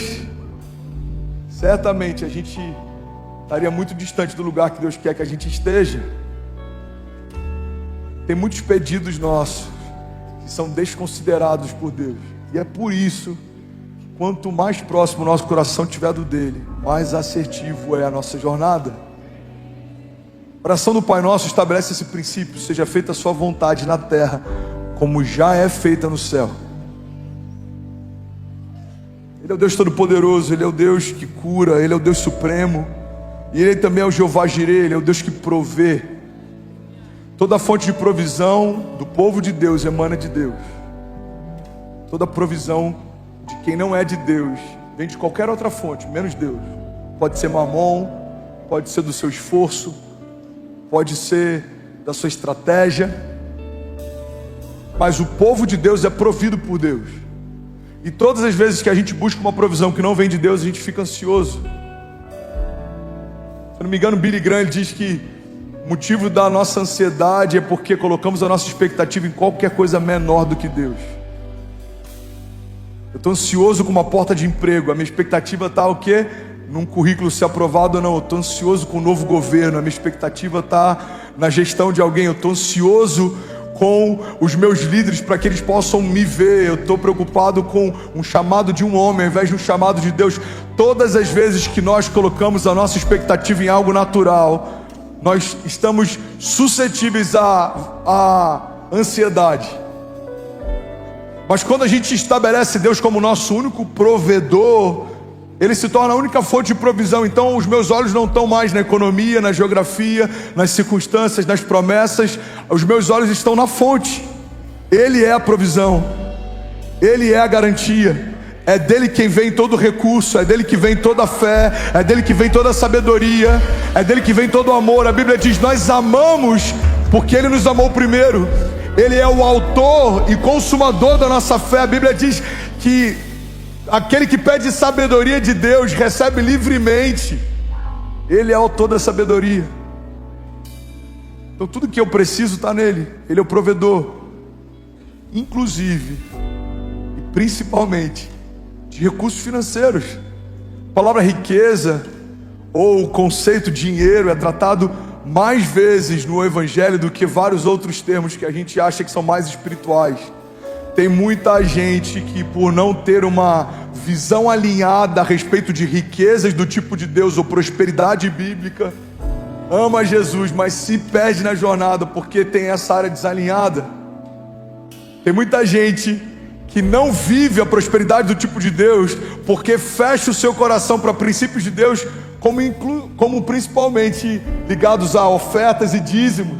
certamente a gente estaria muito distante do lugar que Deus quer que a gente esteja. Tem muitos pedidos nossos que são desconsiderados por Deus, e é por isso, quanto mais próximo o nosso coração estiver do dele, mais assertivo é a nossa jornada. A oração do Pai Nosso estabelece esse princípio: seja feita a sua vontade na terra, como já é feita no céu. Ele é o Deus Todo-Poderoso, Ele é o Deus que cura, Ele é o Deus Supremo, e Ele também é o Jeová Jireh, Ele é o Deus que provê. Toda fonte de provisão do povo de Deus emana de Deus. Toda provisão de quem não é de Deus vem de qualquer outra fonte, menos Deus. Pode ser mamon, pode ser do seu esforço, pode ser da sua estratégia, mas o povo de Deus é provido por Deus. E todas as vezes que a gente busca uma provisão que não vem de Deus, a gente fica ansioso. Se eu não me engano, Billy Graham diz que o motivo da nossa ansiedade é porque colocamos a nossa expectativa em qualquer coisa menor do que Deus. Eu estou ansioso com uma porta de emprego, a minha expectativa está o quê? Num currículo ser aprovado ou não. Eu estou ansioso com o novo governo, a minha expectativa está na gestão de alguém. Eu estou ansioso com os meus líderes para que eles possam me ver. Eu estou preocupado com um chamado de um homem ao invés de um chamado de Deus. Todas as vezes que nós colocamos a nossa expectativa em algo natural, nós estamos suscetíveis à ansiedade. Mas quando a gente estabelece Deus como nosso único provedor, Ele se torna a única fonte de provisão. Então os meus olhos não estão mais na economia, na geografia, nas circunstâncias, nas promessas. Os meus olhos estão na fonte. Ele é a provisão, Ele é a garantia. É dele quem vem todo o recurso, é dele que vem toda a fé, é dele que vem toda a sabedoria, é dele que vem todo o amor. A Bíblia diz: nós amamos porque Ele nos amou primeiro. Ele é o autor e consumador da nossa fé. A Bíblia diz que aquele que pede sabedoria de Deus recebe livremente. Ele é o autor da sabedoria. Então tudo que eu preciso está nele. Ele é o provedor, inclusive e principalmente de recursos financeiros. A palavra riqueza ou o conceito dinheiro é tratado mais vezes no Evangelho do que vários outros termos que a gente acha que são mais espirituais. Tem muita gente que, por não ter uma visão alinhada a respeito de riquezas do tipo de Deus ou prosperidade bíblica, ama Jesus, mas se perde na jornada porque tem essa área desalinhada. Tem muita gente que não vive a prosperidade do tipo de Deus porque fecha o seu coração para princípios de Deus, como principalmente ligados a ofertas e dízimos.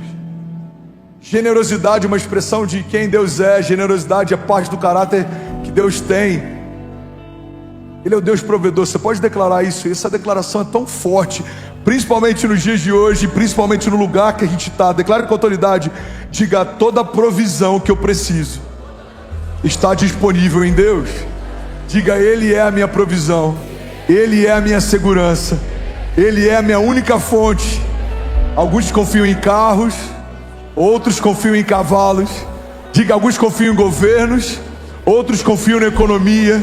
Generosidade é uma expressão de quem Deus é. Generosidade é parte do caráter que Deus tem. Ele é o Deus provedor. Você pode declarar isso. E essa declaração é tão forte, principalmente nos dias de hoje, principalmente no lugar que a gente está. Declare com autoridade. Diga: toda a provisão que eu preciso está disponível em Deus. Diga: Ele é a minha provisão, Ele é a minha segurança, Ele é a minha única fonte. Alguns confiam em carros, outros confiam em cavalos. Diga: alguns confiam em governos, outros confiam na economia,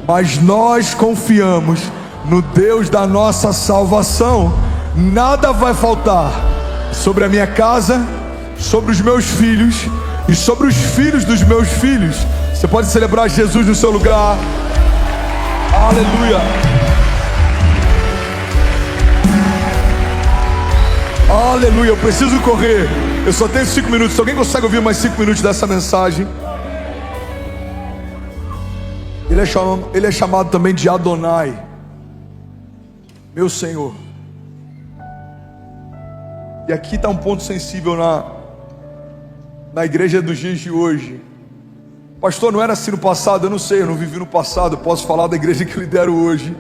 mas nós confiamos no Deus da nossa salvação. Nada vai faltar sobre a minha casa, sobre os meus filhos e sobre os filhos dos meus filhos. Você pode celebrar Jesus no seu lugar. Aleluia. Aleluia. Eu preciso correr. Eu só tenho 5 minutos. Se alguém consegue ouvir mais 5 minutos dessa mensagem. Ele é chamado também de Adonai, meu Senhor. E aqui está um ponto sensível na igreja dos dias de hoje. Pastor, não era assim no passado? Eu não sei, eu não vivi no passado. Eu posso falar da igreja que eu lidero hoje.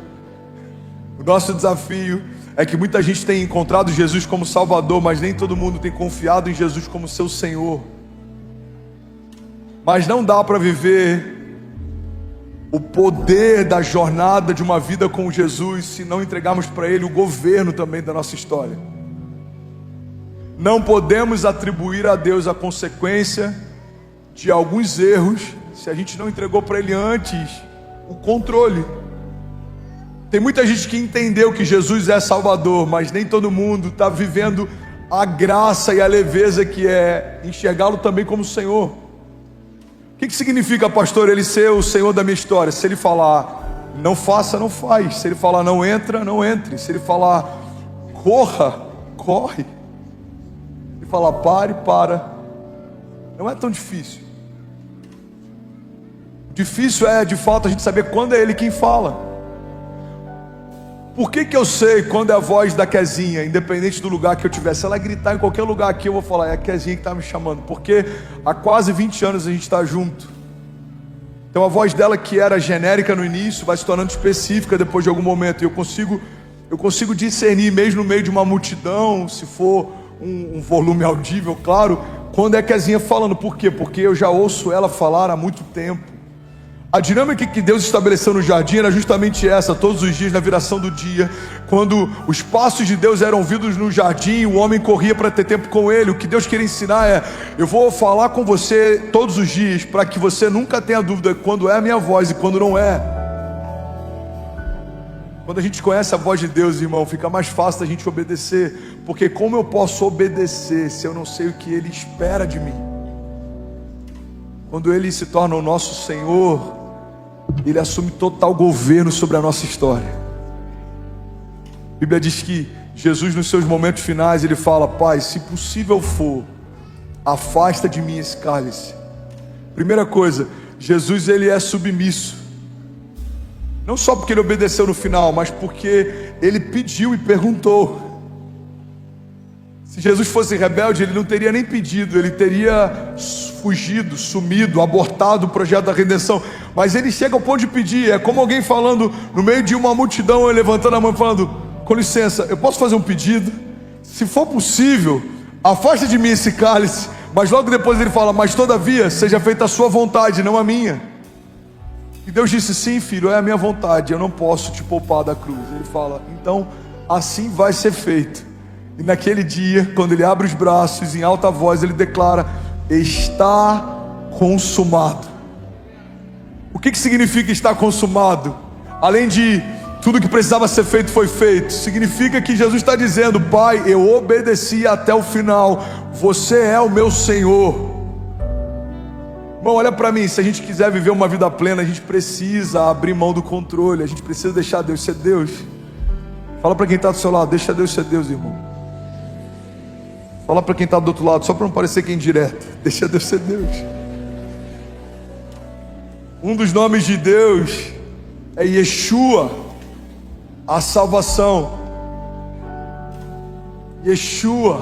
O nosso desafio é que muita gente tem encontrado Jesus como Salvador, mas nem todo mundo tem confiado em Jesus como seu Senhor. Mas não dá para viver o poder da jornada de uma vida com Jesus se não entregarmos para Ele o governo também da nossa história. Não podemos atribuir a Deus a consequência de alguns erros se a gente não entregou para Ele antes o controle. Tem muita gente que entendeu que Jesus é Salvador, mas nem todo mundo está vivendo a graça e a leveza que é enxergá-lo também como Senhor. O que significa, pastor, Ele ser o Senhor da minha história? Se Ele falar não faça, não faz. Se Ele falar não entra, não entre. Se Ele falar corra, corre. Se Ele falar pare, para. Não é tão difícil. Difícil é, de fato, a gente saber quando é Ele quem fala. Por que eu sei quando é a voz da Kezinha, independente do lugar que eu estiver? Se ela gritar em qualquer lugar aqui, eu vou falar: é a Kezinha que está me chamando. Porque há quase 20 anos a gente está junto. Então a voz dela, que era genérica no início, vai se tornando específica depois de algum momento. E eu consigo discernir, mesmo no meio de uma multidão, se for um volume audível, claro, quando é a Kezinha falando. Por quê? Porque eu já ouço ela falar há muito tempo. A dinâmica que Deus estabeleceu no jardim era justamente essa. Todos os dias, na viração do dia, quando os passos de Deus eram ouvidos no jardim, o homem corria para ter tempo com Ele. O que Deus queria ensinar é: eu vou falar com você todos os dias, para que você nunca tenha dúvida quando é a minha voz e quando não é. Quando a gente conhece a voz de Deus, irmão, fica mais fácil da gente obedecer. Porque como eu posso obedecer se eu não sei o que Ele espera de mim? Quando Ele se torna o nosso Senhor, Ele assume total governo sobre a nossa história. A Bíblia diz que Jesus, nos seus momentos finais, Ele fala: Pai, se possível for, afasta de mim esse cálice. Primeira coisa, Jesus, Ele é submisso. Não só porque Ele obedeceu no final, mas porque Ele pediu e perguntou. Se Jesus fosse rebelde, Ele não teria nem pedido, Ele teria fugido, sumido, abortado o projeto da redenção. Mas Ele chega ao ponto de pedir. É como alguém falando no meio de uma multidão, levantando a mão e falando: com licença, eu posso fazer um pedido? Se for possível, afasta de mim esse cálice. Mas logo depois Ele fala: mas todavia, seja feita a sua vontade, não a minha. E Deus disse: sim, filho, é a minha vontade, eu não posso te poupar da cruz. Ele fala: então assim vai ser feito. E naquele dia, quando Ele abre os braços, em alta voz Ele declara: está consumado. O que significa estar consumado? Além de tudo que precisava ser feito foi feito, significa que Jesus está dizendo: Pai, eu obedeci até o final, você é o meu Senhor. Irmão, olha para mim, se a gente quiser viver uma vida plena, a gente precisa abrir mão do controle, a gente precisa deixar Deus ser Deus. Fala para quem está do seu lado: deixa Deus ser Deus, irmão. Fala para quem está do outro lado, só para não parecer que é indireto: deixa Deus ser Deus. Um dos nomes de Deus é Yeshua, a salvação. Yeshua,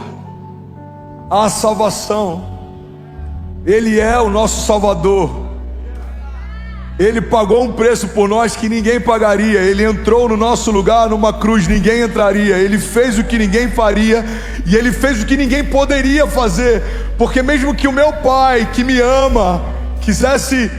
a salvação. Ele é o nosso Salvador. Ele pagou um preço por nós que ninguém pagaria. Ele entrou no nosso lugar numa cruz, ninguém entraria. Ele fez o que ninguém faria, e Ele fez o que ninguém poderia fazer. Porque mesmo que o meu Pai, que me ama, quisesse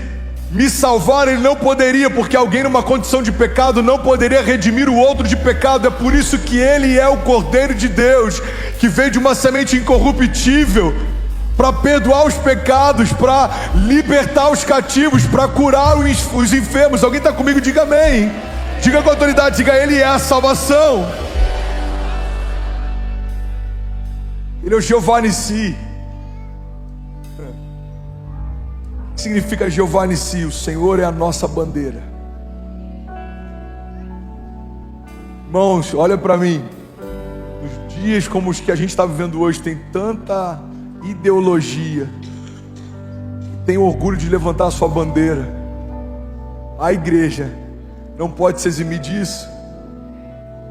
me salvar, Ele não poderia, porque alguém numa condição de pecado não poderia redimir o outro de pecado. É por isso que Ele é o Cordeiro de Deus, que veio de uma semente incorruptível, para perdoar os pecados, para libertar os cativos, para curar os enfermos. Alguém está comigo? Diga amém. Diga com autoridade, diga: Ele é a salvação. Ele é o Jeová Nissi. O que significa Jeová Nissi? O Senhor é a nossa bandeira. Irmãos, olha para mim. Nos dias como os que a gente está vivendo hoje, tem tanta ideologia, tem orgulho de levantar a sua bandeira. A igreja não pode se eximir disso.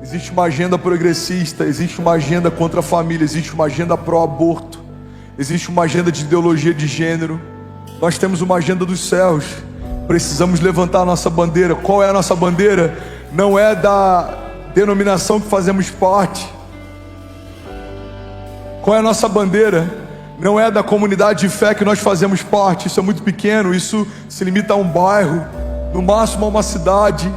Existe uma agenda progressista, existe uma agenda contra a família, existe uma agenda pró-aborto, existe uma agenda de ideologia de gênero. Nós temos uma agenda dos céus. Precisamos levantar a nossa bandeira. Qual é a nossa bandeira? Não é da denominação que fazemos parte. Qual é a nossa bandeira? Não é da comunidade de fé que nós fazemos parte. Isso é muito pequeno, isso se limita a um bairro, no máximo a uma cidade.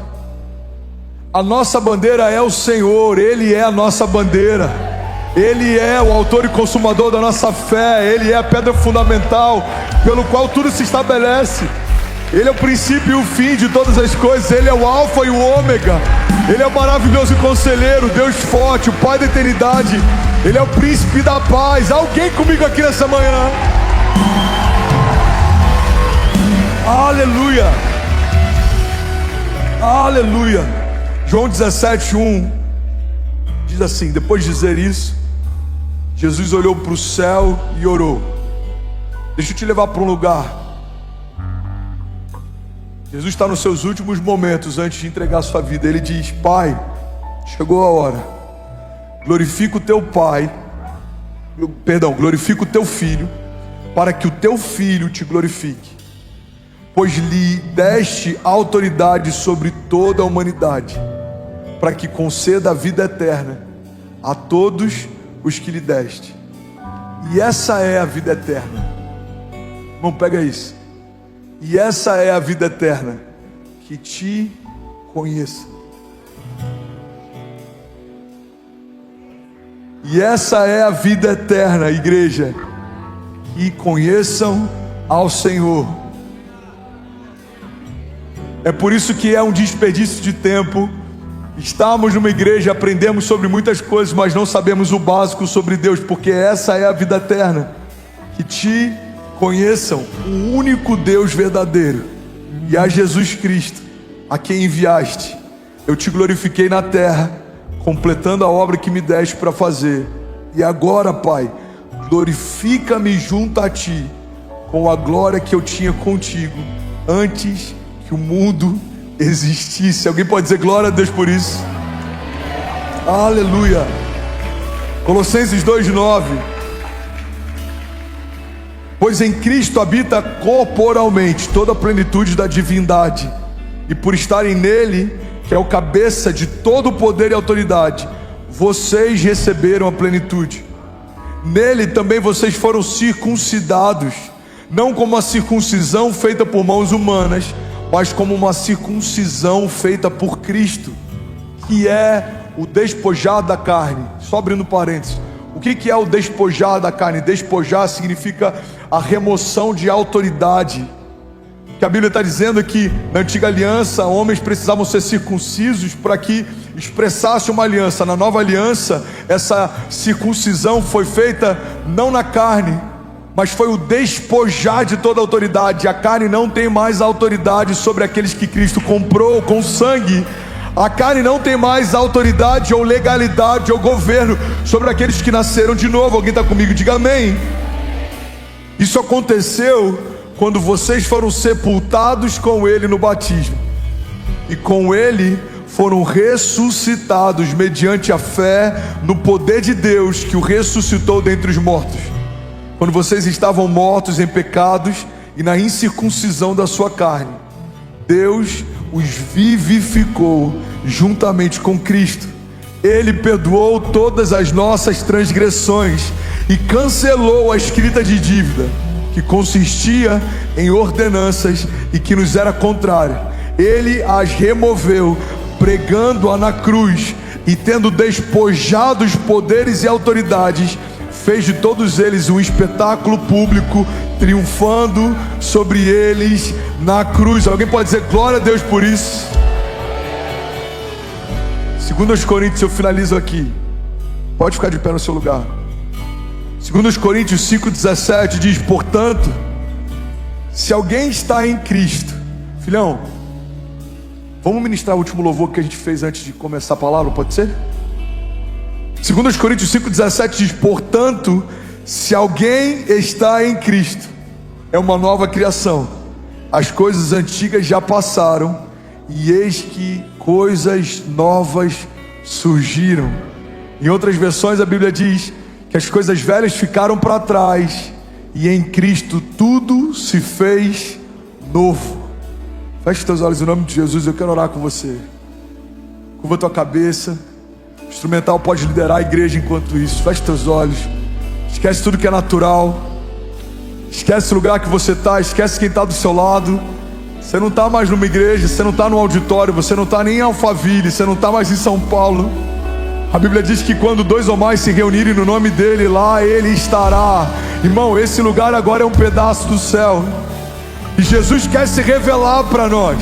A nossa bandeira é o Senhor. Ele é a nossa bandeira. Ele é o autor e consumador da nossa fé. Ele é a pedra fundamental pelo qual tudo se estabelece. Ele é o princípio e o fim de todas as coisas. Ele é o alfa e o ômega. Ele é o maravilhoso conselheiro, Deus forte, o Pai da eternidade. Ele é o príncipe da paz. Alguém comigo aqui nessa manhã? Aleluia. Aleluia. João 17:1 diz assim: depois de dizer isso, Jesus olhou para o céu e orou. Deixa eu te levar para um lugar. Jesus está nos seus últimos momentos antes de entregar a sua vida. Ele diz: Pai, chegou a hora. Glorifica o teu Pai, glorifica o teu Filho, para que o teu Filho te glorifique, pois lhe deste autoridade sobre toda a humanidade, para que conceda a vida eterna a todos os que lhe deste. E essa é a vida eterna. Irmão, pega isso. E essa é a vida eterna, que te conheça. E essa é a vida eterna, igreja, que conheçam ao Senhor. É por isso que é um desperdício de tempo. Estamos numa igreja, aprendemos sobre muitas coisas, mas não sabemos o básico sobre Deus, porque essa é a vida eterna, que te conheçam o único Deus verdadeiro e a Jesus Cristo, a quem enviaste. Eu te glorifiquei na terra, completando a obra que me deste para fazer. E agora, Pai, glorifica-me junto a ti, com a glória que eu tinha contigo antes que o mundo existisse. Alguém pode dizer glória a Deus por isso? Aleluia. Colossenses 2:9. Pois em Cristo habita corporalmente toda a plenitude da divindade, e por estarem nele, que é o cabeça de todo o poder e autoridade, vocês receberam a plenitude. Nele também vocês foram circuncidados, não como uma circuncisão feita por mãos humanas, mas como uma circuncisão feita por Cristo, que é o despojar da carne. Só abrindo parênteses, o que é o despojar da carne? Despojar significa a remoção de autoridade. Que a Bíblia está dizendo que na antiga aliança homens precisavam ser circuncisos para que expressasse uma aliança. Na nova aliança, essa circuncisão foi feita não na carne, mas foi o despojar de toda autoridade. A carne não tem mais autoridade sobre aqueles que Cristo comprou com sangue. A carne não tem mais autoridade ou legalidade ou governo sobre aqueles que nasceram de novo. Alguém está comigo? Diga amém. Isso aconteceu quando vocês foram sepultados com Ele no batismo, e com Ele foram ressuscitados mediante a fé no poder de Deus que o ressuscitou dentre os mortos. Quando vocês estavam mortos em pecados e na incircuncisão da sua carne, Deus os vivificou juntamente com Cristo. Ele perdoou todas as nossas transgressões e cancelou a escrita de dívida, que consistia em ordenanças e que nos era contrária. Ele as removeu, pregando-a na cruz, e tendo despojado os poderes e autoridades, fez de todos eles um espetáculo público, triunfando sobre eles na cruz. Alguém pode dizer glória a Deus por isso? 2 Coríntios, eu finalizo aqui. Pode ficar de pé no seu lugar. 2 Coríntios 5,17 diz: portanto, se alguém está em Cristo, filhão, vamos ministrar o último louvor que a gente fez antes de começar a palavra, pode ser? 2 Coríntios 5,17 diz: portanto, se alguém está em Cristo, é uma nova criação. As coisas antigas já passaram, e eis que coisas novas surgiram. Em outras versões a Bíblia diz que as coisas velhas ficaram para trás, e em Cristo tudo se fez novo. Feche teus olhos em nome de Jesus, eu quero orar com você. Curva tua cabeça. O instrumental pode liderar a igreja enquanto isso. Feche teus olhos. Esquece tudo que é natural. Esquece o lugar que você está. Esquece quem está do seu lado. Você não está mais numa igreja. Você não está no auditório. Você não está nem em Alphaville. Você não está mais em São Paulo. A Bíblia diz que quando 2 ou mais se reunirem no nome dele, lá ele estará. Irmão, esse lugar agora é um pedaço do céu. E Jesus quer se revelar para nós.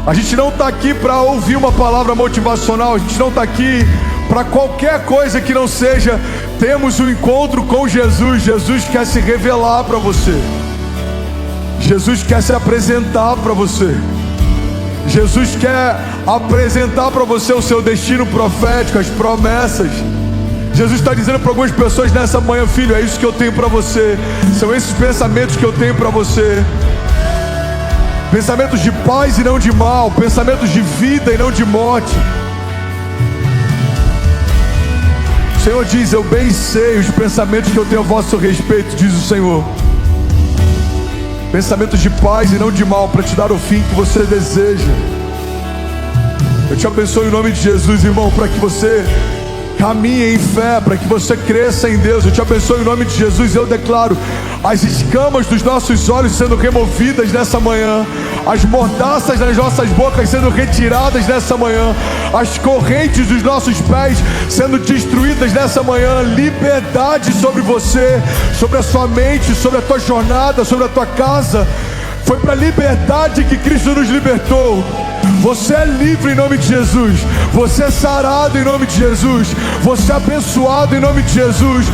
A gente não está aqui para ouvir uma palavra motivacional. A gente não está aqui para qualquer coisa que não seja temos um encontro com Jesus. Jesus quer se revelar para você. Jesus quer se apresentar para você. Jesus quer apresentar para você o seu destino profético, as promessas. Jesus está dizendo para algumas pessoas nessa manhã: filho, é isso que eu tenho para você. São esses pensamentos que eu tenho para você. Pensamentos de paz e não de mal, pensamentos de vida e não de morte. O Senhor diz: eu bem sei os pensamentos que eu tenho a vosso respeito, diz o Senhor. Pensamentos de paz e não de mal, para te dar o fim que você deseja. Eu te abençoo em nome de Jesus, irmão, para que você caminhe em fé, para que você cresça em Deus. Eu te abençoo em nome de Jesus. Eu declaro as escamas dos nossos olhos sendo removidas nessa manhã, as mordaças das nossas bocas sendo retiradas nessa manhã, as correntes dos nossos pés sendo destruídas nessa manhã. Liberdade sobre você, sobre a sua mente, sobre a tua jornada, sobre a tua casa. Foi para a liberdade que Cristo nos libertou. Você é livre em nome de Jesus. Você é sarado em nome de Jesus. Você é abençoado em nome de Jesus.